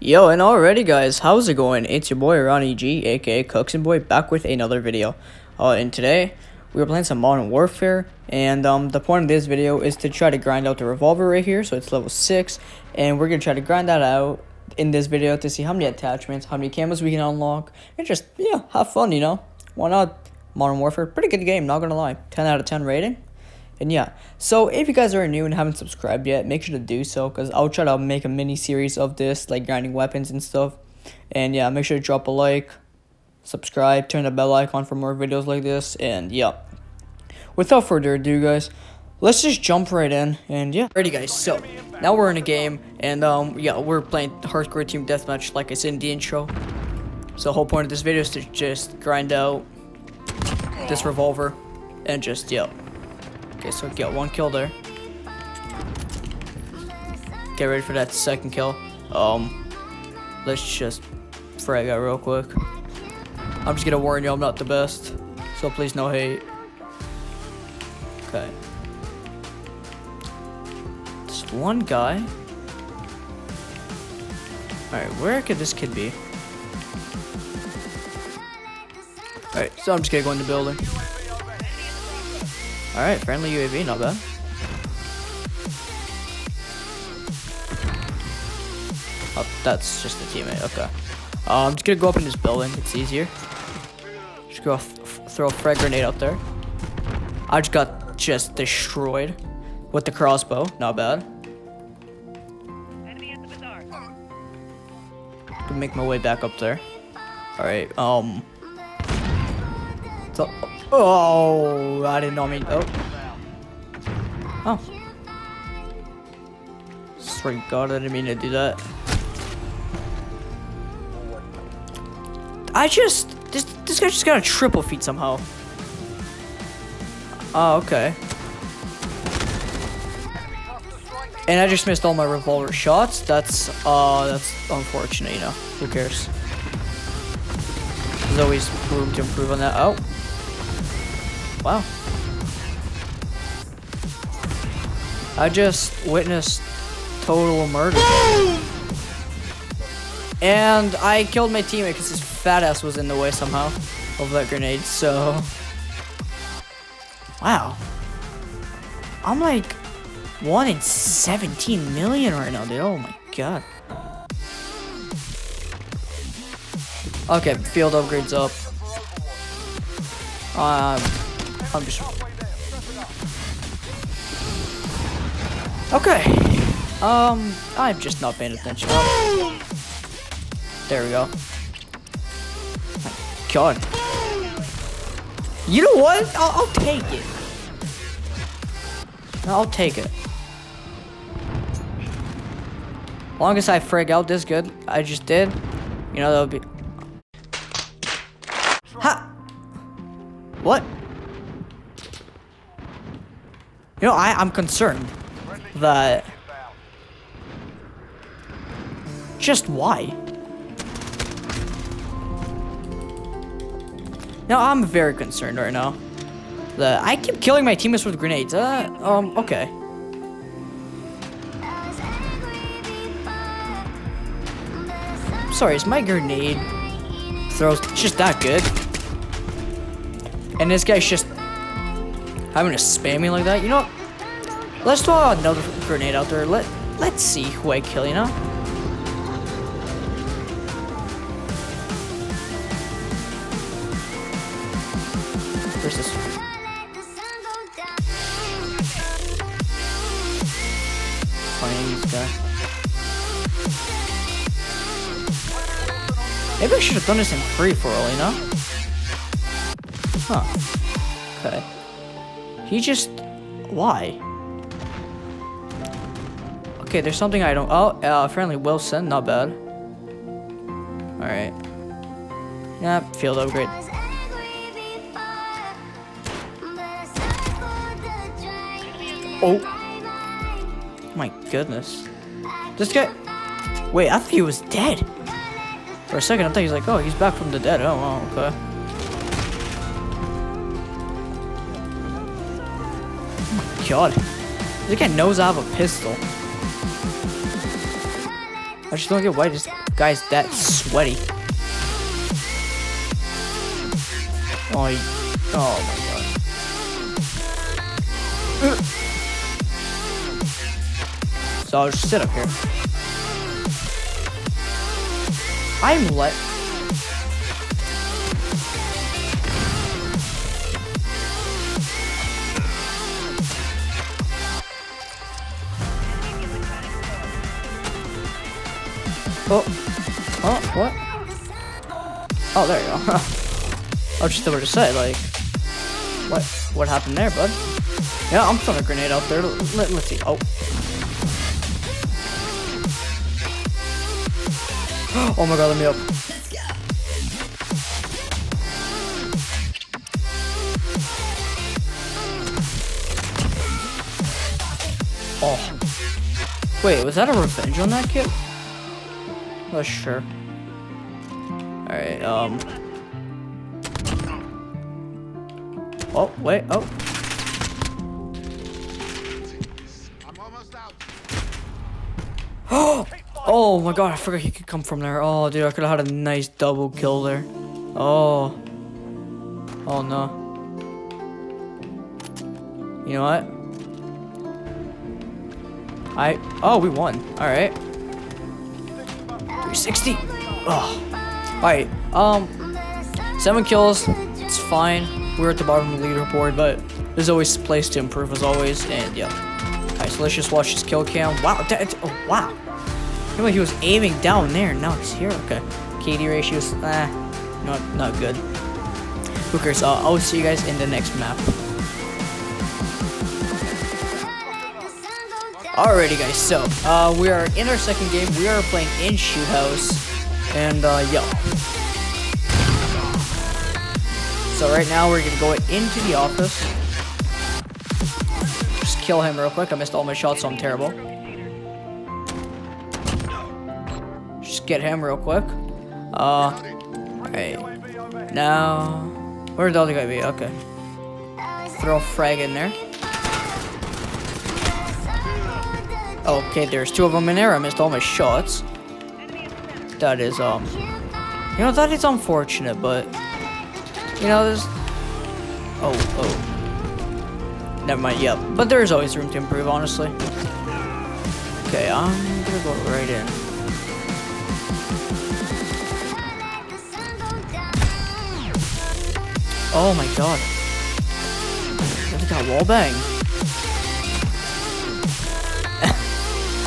Yo, and already guys, how's it going? It's your boy Ronnie G, aka Cooks and Boy, back with another video. And today we're playing some Modern Warfare, and the point of this video is to try to grind out the revolver right here. So it's level 6, and we're gonna try to grind that out in this video to see how many attachments, how many camos we can unlock, and just have fun, you know? Why not? Modern Warfare, pretty good game, not gonna lie. 10 out of 10 rating. And yeah, so if you guys are new and haven't subscribed yet, make sure to do so, because I'll try to make a mini series of this, like grinding weapons and stuff. And yeah, make sure to drop a like, subscribe, turn the bell icon for more videos like this. And yeah, without further ado guys, let's just jump right in. And yeah, ready guys, so now we're in a game, and yeah, we're playing hardcore team deathmatch like I said in the intro. So the whole point of this video is to just grind out this revolver and just okay, so get one kill there. Get ready for that second kill. Let's just frag out real quick. I'm just gonna warn you, I'm not the best, so please no hate. Okay. Just one guy. Alright, where could this kid be? Alright, so I'm just gonna go in the building. Alright, friendly UAV, not bad. Oh, that's just a teammate, okay. I'm just gonna go up in this building, it's easier. Just go throw a frag grenade out there. I just got destroyed with the crossbow, not bad. Can make my way back up there. Alright, so, oh, I did not mean. Oh. Swear to God, I didn't mean to do that. This guy just got a triple feat somehow. Oh, okay. And I just missed all my revolver shots. That's unfortunate, you know. Who cares? There's always room to improve on that. Oh. Wow. I just witnessed total murder. And I killed my teammate because his fat ass was in the way somehow of that grenade, so... Wow. I'm like 1 in 17 million right now, dude. Oh my god. Okay, field upgrades up. I'm just... Okay. I'm just not paying attention. Oh. There we go. My god. You know what? I'll take it. I'll take it. Long as I frag out this good, I just did. You know, that'll be... Ha! What? You know, I'm concerned that... Just why? No, I'm very concerned right now. That I keep killing my teammates with grenades. Okay. Sorry, is my grenade throws just that good? And this guy's just having to spam me like that. You know what? Let's throw another grenade out there. Let's see who I kill, you know? Where's this? Funny this guy. Maybe I should have done this in free for all, you know? Huh. Okay. He just... Why? Okay, there's something I don't... Oh, friendly Wilson. Not bad. Alright. Yeah, field upgrade. Oh. My goodness. This guy... Wait, I thought he was dead. For a second, I thought he was like, oh, he's back from the dead. Oh, wow, okay. God. This guy knows I have a pistol. I just don't get why this guy's that sweaty. Oh my god. So I'll just sit up here. What? Oh, there you go. I was just about to say, like, what happened there, bud? Yeah, I'm throwing a grenade out there. Let's see. Oh. Oh my god, let me up. Oh. Wait, was that a revenge on that kid? Oh, sure. Alright, oh, wait, oh. I'm almost out. Oh my god, I forgot he could come from there. Oh, dude, I could have had a nice double kill there. Oh. Oh, no. You know what? Oh, we won. Alright. 360. Oh. Alright. 7 kills. It's fine. We're at the bottom of the leaderboard, but there's always a place to improve as always. And yeah. Alright, so let's just watch this kill cam. Wow. Oh, wow. Remember he was aiming down there. Now he's here. Okay. KD ratios. Not good. Who cares? I'll see you guys in the next map. Alrighty guys, so we are in our second game. We are playing in Shoot House, and yeah. So right now we're gonna go into the office. Just kill him real quick. I missed all my shots, so I'm terrible. Just get him real quick. Alright. Now, where'd the other guy be? Okay. Throw a frag in there. Okay, there's 2 of them in there. I missed all my shots. That is, you know, that is unfortunate, but, you know, there's, oh, never mind, yep, but there's always room to improve, honestly. Okay, I'm gonna go right in. Oh my god. Look at that wallbang.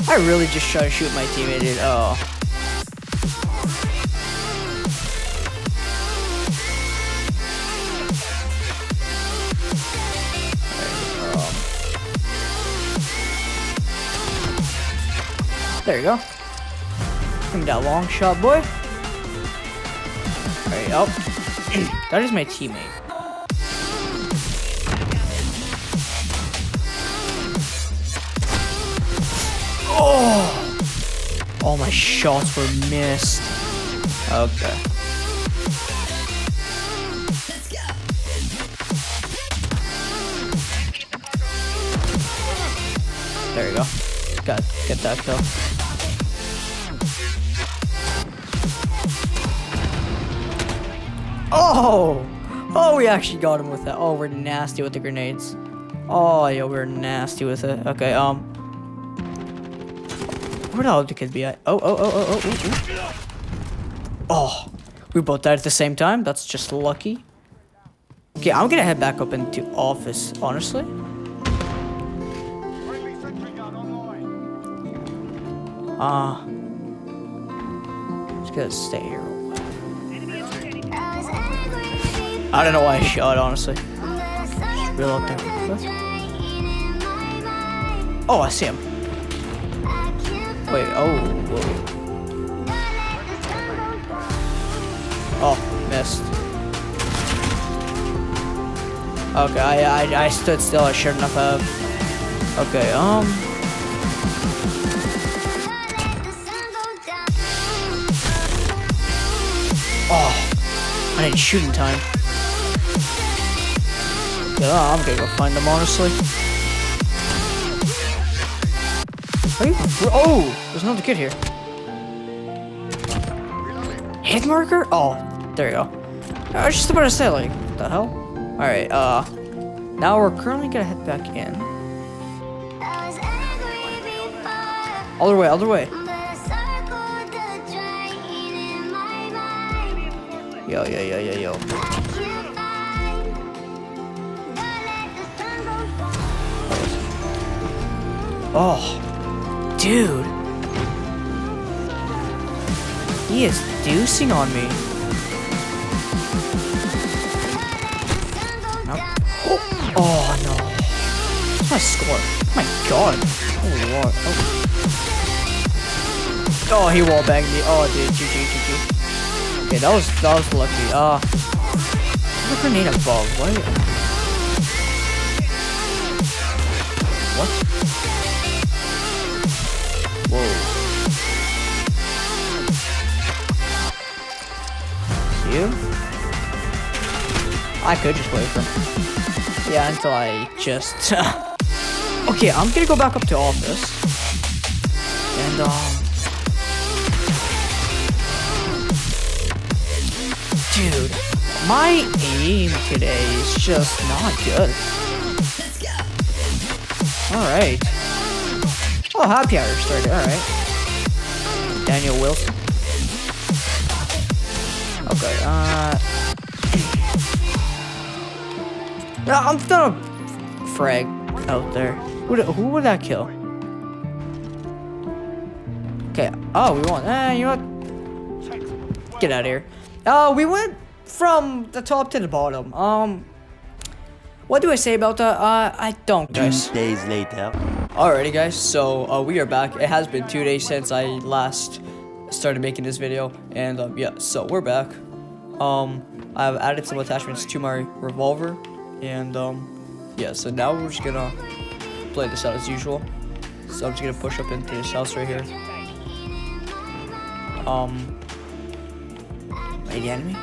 I really just try to shoot my teammate, dude. Oh. There you go. Give me that long shot, boy. Alright, oh. That is my teammate. Oh! All my shots were missed. Okay. There you go. Got get that kill. Oh! Oh, we actually got him with that. Oh, we're nasty with the grenades. Oh, yeah, we're nasty with it. Okay, where the hell did the kid be at? Oh. Oh, we both died at the same time. That's just lucky. Okay, I'm gonna head back up into office, honestly. Just gonna stay here. I don't know why I shot, honestly. Just reload there. Oh, I see him. Wait, oh, whoa. Oh, missed. Okay, I stood still. I shouldn't have. Okay, Oh, I didn't shoot in time. Yeah, I'm gonna go find them, honestly. Oh, there's another kid here. Hit marker? Oh, there you go. I was just about to say, like, what the hell? Alright, now we're currently gonna head back in. Other way, other way. Yo, yo, yo, yo, yo. Oh, dude. He is deucing on me. No. Oh no. That's my score. My god. Holy lord. Oh, he wallbanged me. Oh, dude. GG, GG. Okay, that was lucky. The grenade above. What? What? Whoa. You? I could just wait for him. Yeah, until I just... Okay, I'm gonna go back up to office. And, dude, my aim today is just not good. Alright. Oh, happy hour started, alright. Daniel Wilson. Okay, I'm gonna frag out there. Who would that kill? Okay, oh, we won. You know what? Get out of here. We went from the top to the bottom. What do I say about that? I don't, guys. 2 days later. Alrighty, guys, so, we are back. It has been 2 days since I last started making this video, and, yeah, so we're back. I've added some attachments to my revolver, and, yeah, so now we're just gonna play this out as usual. So I'm just gonna push up into this house right here. Wait, the enemy?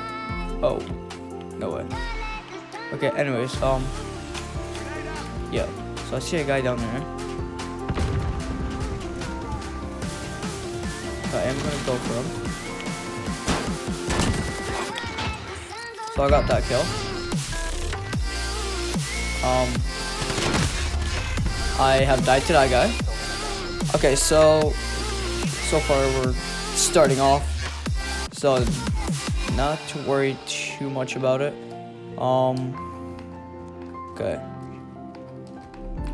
Oh, no way. Okay, anyways, yeah, so I see a guy down there. I am gonna go for him. So I got that kill. I have died to that guy. Okay, so far we're starting off. So not to worry too much about it. Okay.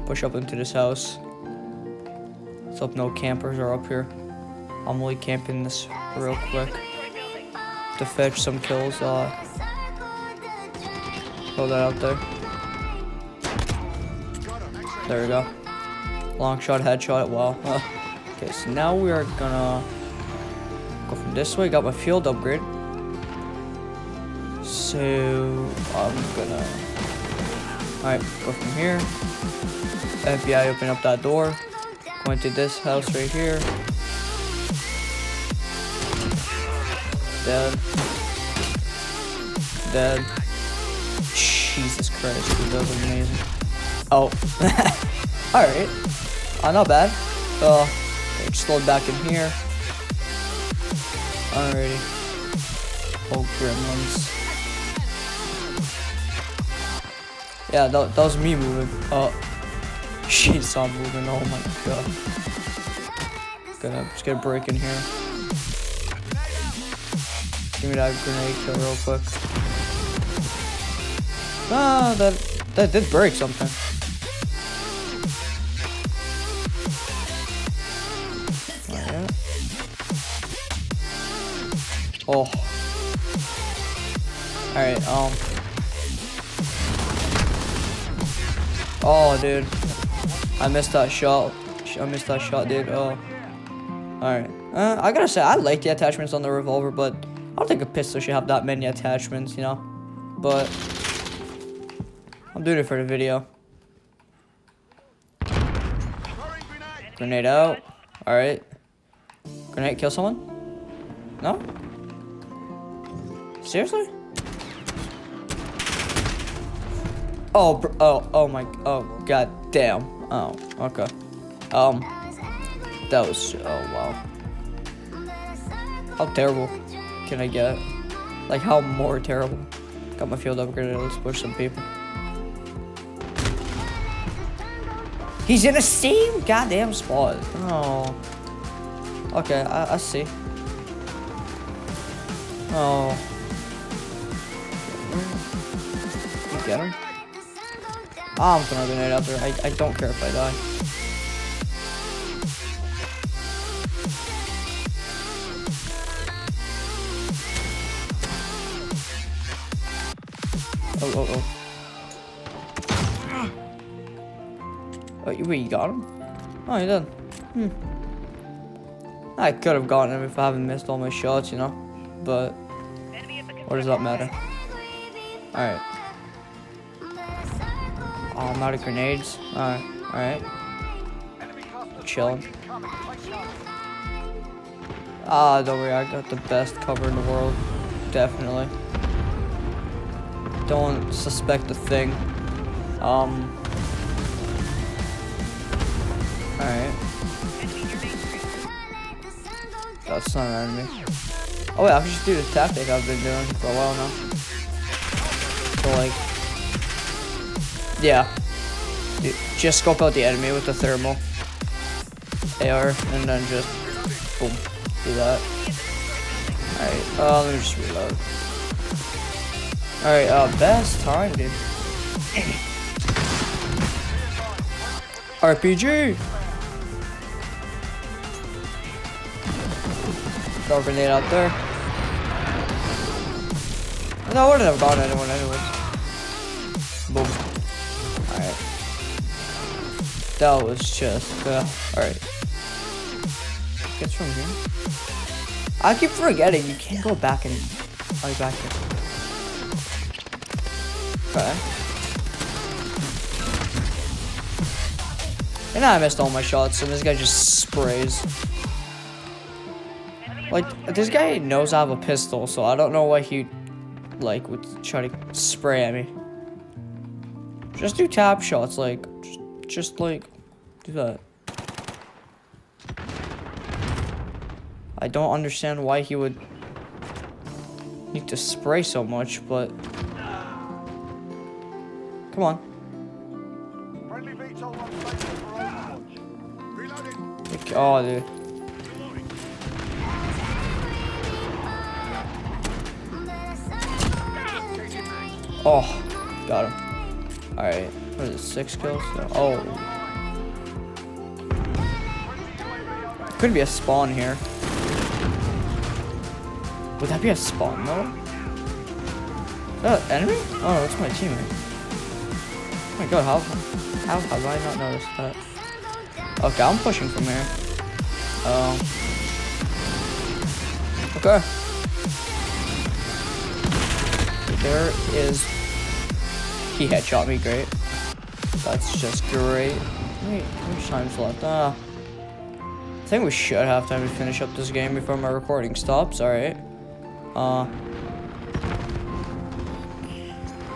Push up into this house. Let's hope no campers are up here. I'm only camping this real quick to fetch some kills. Throw that out there. There we go. Long shot, headshot. Wow. Okay, so now we are gonna go from this way. Got my field upgrade. So I'm gonna. Alright, go from here. FBI, open up that door. Going to this house right here. Dead. Dead. Jesus Christ, dude, that was amazing. Oh. Alright. Not bad. Just load back in here. Alrighty. Oh, gremlins. Yeah, that was me moving. She saw moving. Oh my god. Just gonna break in here. Give me that grenade kill real quick. Ah, that did break something. Oh. Alright, oh, dude. I missed that shot. Dude. Oh. Alright. I gotta say, I like the attachments on the revolver, but I don't think a pistol should have that many attachments, you know? But I'm doing it for the video. Grenade out. Alright. Grenade kill someone? No? Seriously? Oh, oh my, oh, god damn. Oh, okay. That was, oh wow. How terrible. can I get? Like, how more terrible? Got my field upgraded. Let's push some people. He's in the same goddamn spot. Oh. Okay, I see. Oh. You get him? I'm throwing a grenade out there. I don't care if I die. Oh. Oh, wait, you got him? Oh, you did. I could have gotten him if I haven't missed all my shots, you know? But, what does that matter? Alright. Oh, I'm out of grenades. Alright. Chilling. Ah, don't worry, I got the best cover in the world. Definitely. Don't suspect a thing. Alright. That's not an enemy. Oh wait, I can just do the tactic I've been doing for a while now. So like, yeah. Just scope out the enemy with the thermal AR and then just boom, do that. Alright, let me just reload. Alright, best time, dude. RPG! Throw a grenade out there. No, I wouldn't have gone anyone anyways. Boom. Alright. That was just, alright. Gets from here. I keep forgetting, you can't go back and, oh, back here. Okay. And I missed all my shots, and this guy just sprays. Like, this guy knows I have a pistol, so I don't know why he, like, would try to spray at me. Just do tap shots, like, just like, do that. I don't understand why he would need to spray so much, but... Come on. Oh, dude. Oh, got him. Alright. What is it? 6 kills? Oh. Could be a spawn here. Would that be a spawn though? Is that an enemy? Oh, that's my teammate. Oh my god, how have I not noticed that? Okay, I'm pushing from here. Okay. There is... He headshot me, great. That's just great. Wait, how much time's left? I think we should have time to finish up this game before my recording stops, alright.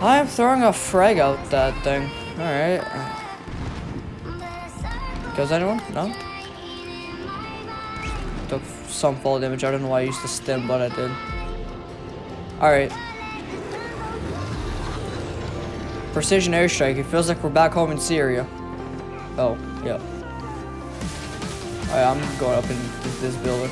I'm throwing a frag out that thing. Alright. Kills anyone? No? Took some fall damage. I don't know why I used the stim, but I did. Alright. Precision airstrike. It feels like we're back home in Syria. Oh, yeah. Alright, I'm going up in this building.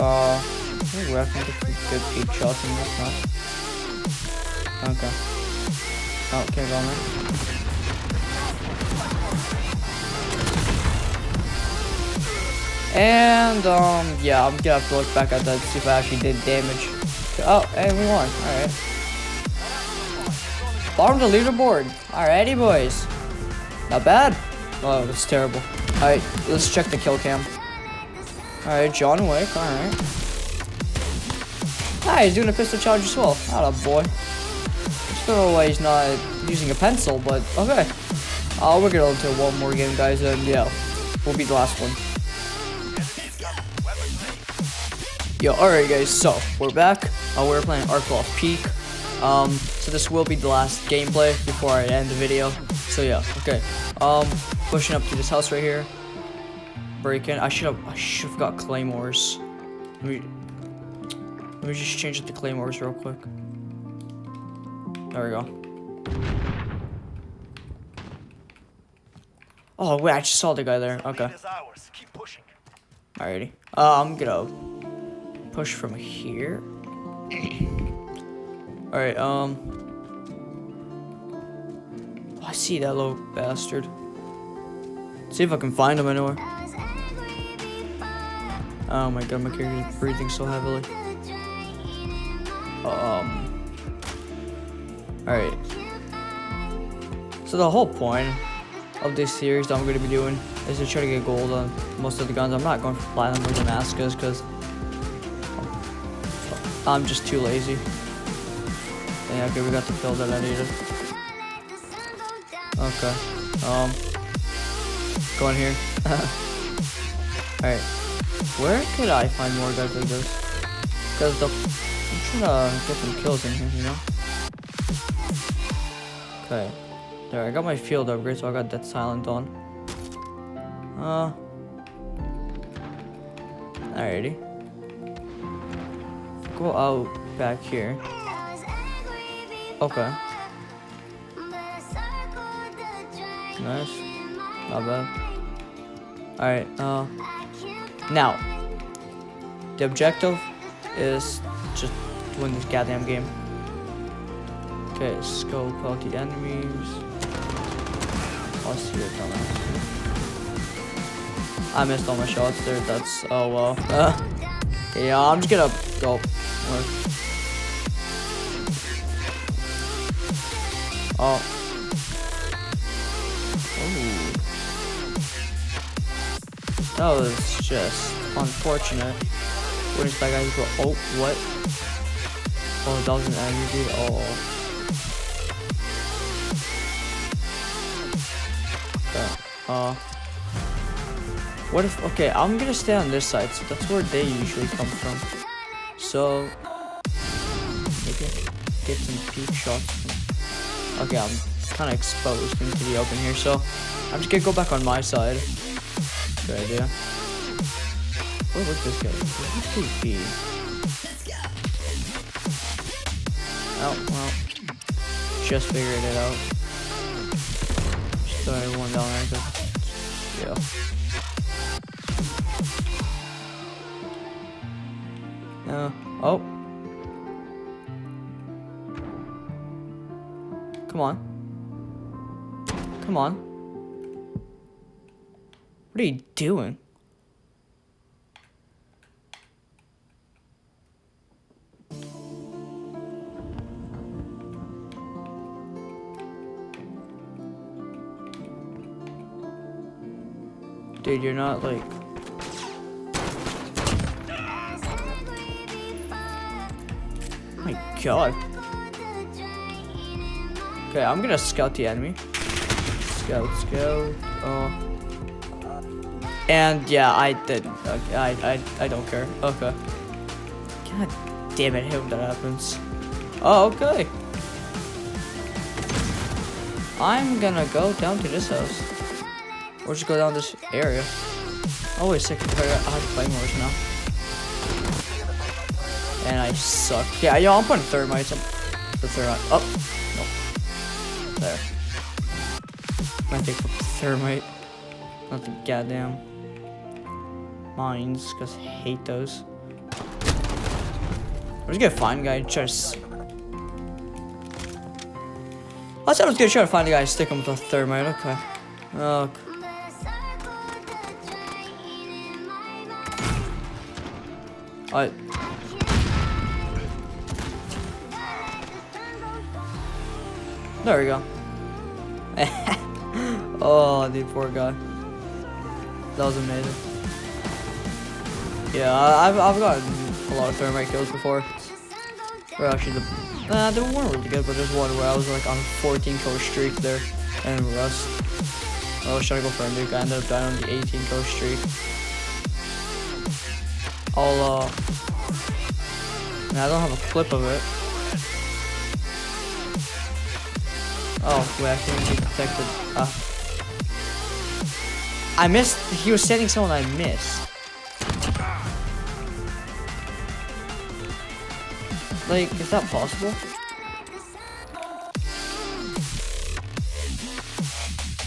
I think we're having to get good peek shots in this now. Okay. Oh, can't go on there. And, yeah, I'm gonna have to look back at that to see if I actually did damage. Oh, and we won. Alright. Bottom of the leaderboard. Alrighty, boys. Not bad. Oh, that's terrible. Alright, let's check the kill cam. Alright, John Wick. Alright. Ah, he's doing a pistol charge as well. Atta boy. Just don't know why he's not using a pencil, but okay. We're gonna into one more game, guys, and yeah, we'll be the last one. Yo, alright guys, so we're back. We're playing Arc Peak. So this will be the last gameplay before I end the video. So yeah, okay. Pushing up to this house right here. Break in. I should have got claymores. Let me just change it to claymores real quick. There we go. Oh wait, I just saw the guy there. Okay. Alrighty. I'm gonna push from here. Alright, oh, I see that little bastard. See if I can find him anywhere. Oh my god, my character's breathing so heavily. Alright. So the whole point of this series that I'm going to be doing is to try to get gold on most of the guns. I'm not going for platinum or Damascus because I'm just too lazy. Yeah, okay, we got the kill that I needed. Okay. Go in here. Alright. Where could I find more guys like this? Because I'm trying to get some kills in here, you know? Okay. There, I got my field upgrade, so I got that silent on. Alrighty. Go out back here. Okay. Nice. Not bad. Alright, now. The objective is just to win this goddamn game. Okay, scope out the enemies. I see it coming. I missed all my shots there. That's oh well. Okay, yeah, I'm just gonna go. Oh. Ooh. That was just unfortunate. What is that guy's go? Oh, what? Oh, that was an enemy, dude. Oh. What if, okay, I'm gonna stay on this side, so that's where they usually come from. So, maybe I can get some peek shots. Okay, I'm kind of exposed into the open here, so I'm just gonna go back on my side. Good idea. Oh, look at this guy. What could he be? Oh, well, just figured it out. Just throw everyone down there, cause, yeah. Oh. Come on. Come on. What are you doing? Dude, you're not like... Oh my god. Okay, I'm gonna scout the enemy. Scout. Oh. And yeah, I did. Okay, I don't care. Okay. God damn it, I hope that happens. Oh, okay. I'm gonna go down to this house. Or just go down this area. Oh wait a second, I have claymores now. And I suck. Yeah, yo, I'm putting thermites on the thermite. Oh, no. There. I think thermite. Not the goddamn mines, because I hate those. I'm just gonna find a guy, try to... I said I was gonna try to find a guy, stick him with a thermite, okay. Okay. There we go. Oh, the poor guy. That was amazing. Yeah, I've gotten a lot of thermite kills before. Or actually, they weren't really good, but there's one where I was like on a 14 kill streak there, and Rust. I was trying to go for a nuke. I ended up dying on the 18 kill streak. I don't have a clip of it. Oh, wait, I can't be detected. I missed. He was setting someone I missed. Like, is that possible?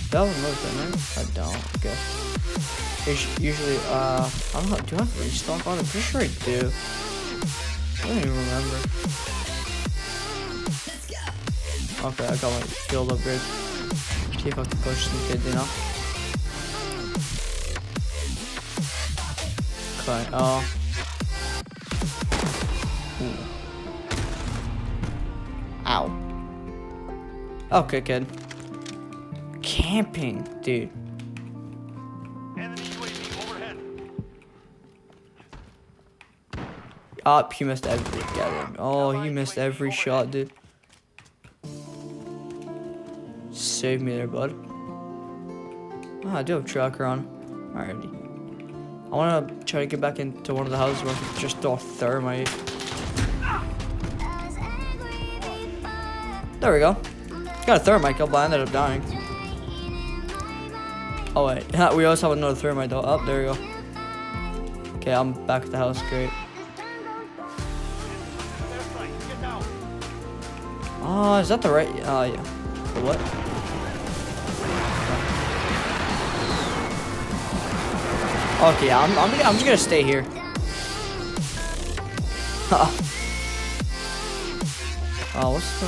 That was another thing, right? I don't. Okay. Usually, I don't know. Do I have restock on it? I'm pretty sure I do. I don't even remember. Okay, I got my field upgrade. See if I can push some kids, you know? Okay, Ooh. Ow. Okay, kid. Camping, dude. Enemy UAV overhead. Up, he missed every gather. Oh, he missed every shot, dude. Save me there, bud. Oh, I do have tracker on. Alrighty. I want to try to get back into one of the houses where I can just throw a thermite. There we go. Got a thermite kill, but I ended up dying. Oh wait, we also have another thermite though. Oh, there we go. Okay, I'm back at the house. Great. Oh, is that the right? Oh yeah. The what? Okay, yeah, I'm just gonna stay here. Oh, what's the?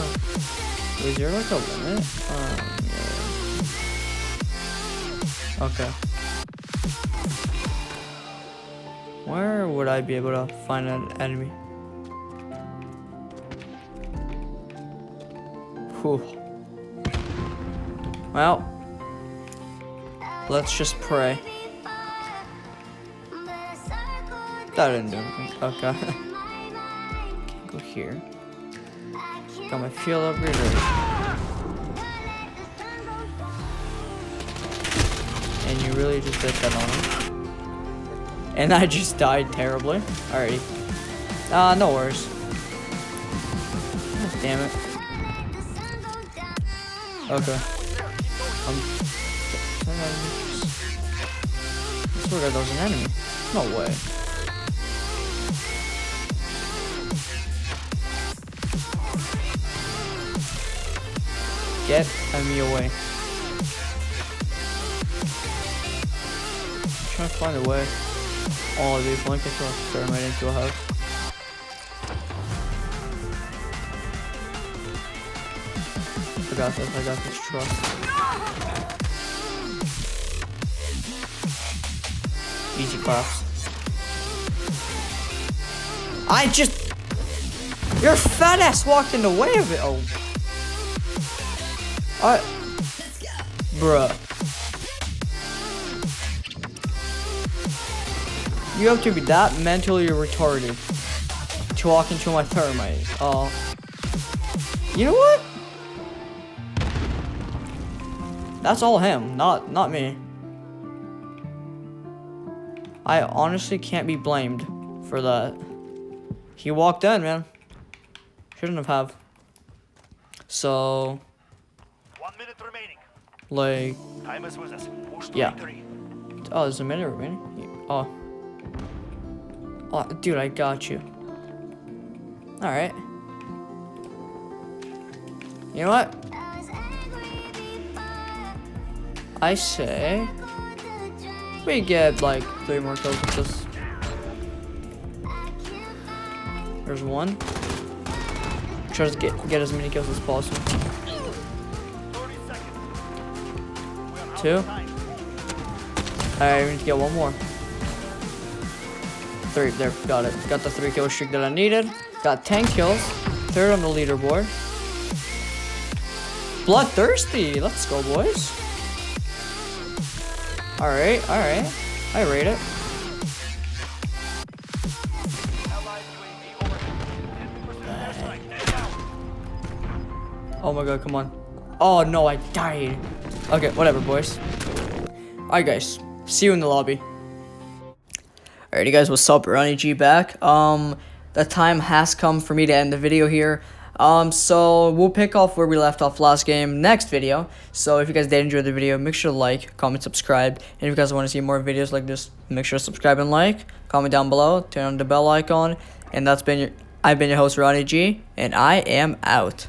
Is there like a limit? Yeah. Okay. Where would I be able to find an enemy? Whew. Well, let's just pray. That didn't do anything. Okay. Can't go here. Got my field upgrade ready. And you really just did that on him. And I just died terribly. Alrighty. No worries. God damn it. Okay. I swear to God, that was an enemy. No way. Get me away. I'm trying to find a way. Oh, dude, if I can throw a thermite into a house. I got this, trust. Easy claps. Your fat ass walked in the way of it. Oh. Bruh. You have to be that mentally retarded to walk into my thermite. You know what? That's all him, not me. I honestly can't be blamed for that. He walked in, man. Shouldn't have. So, 1 minute remaining. like, Time is with us. Push to yeah. victory. Oh, there's a minute remaining. Oh, dude, I got you. All right. You know what? I say we get like 3 more kills with this. There's one. Try to get as many kills as possible. 30 seconds. 2. Alright, we need to get 1 more. 3. There, got it. Got the 3 kill streak that I needed. Got 10 kills. 3rd on the leaderboard. Bloodthirsty. Let's go, boys. Alright. I rate it. Oh my god, come on. Oh no, I died. Okay, whatever, boys. Alright, guys. See you in the lobby. Alrighty, guys, what's up? Ronnie G back. The time has come for me to end the video here. So we'll pick off where we left off last game next video. So if you guys did enjoy the video, make sure to like, comment, subscribe. And if you guys want to see more videos like this, make sure to subscribe and like. Comment down below, turn on the bell icon. And I've been your host, Ronnie G, and I am out.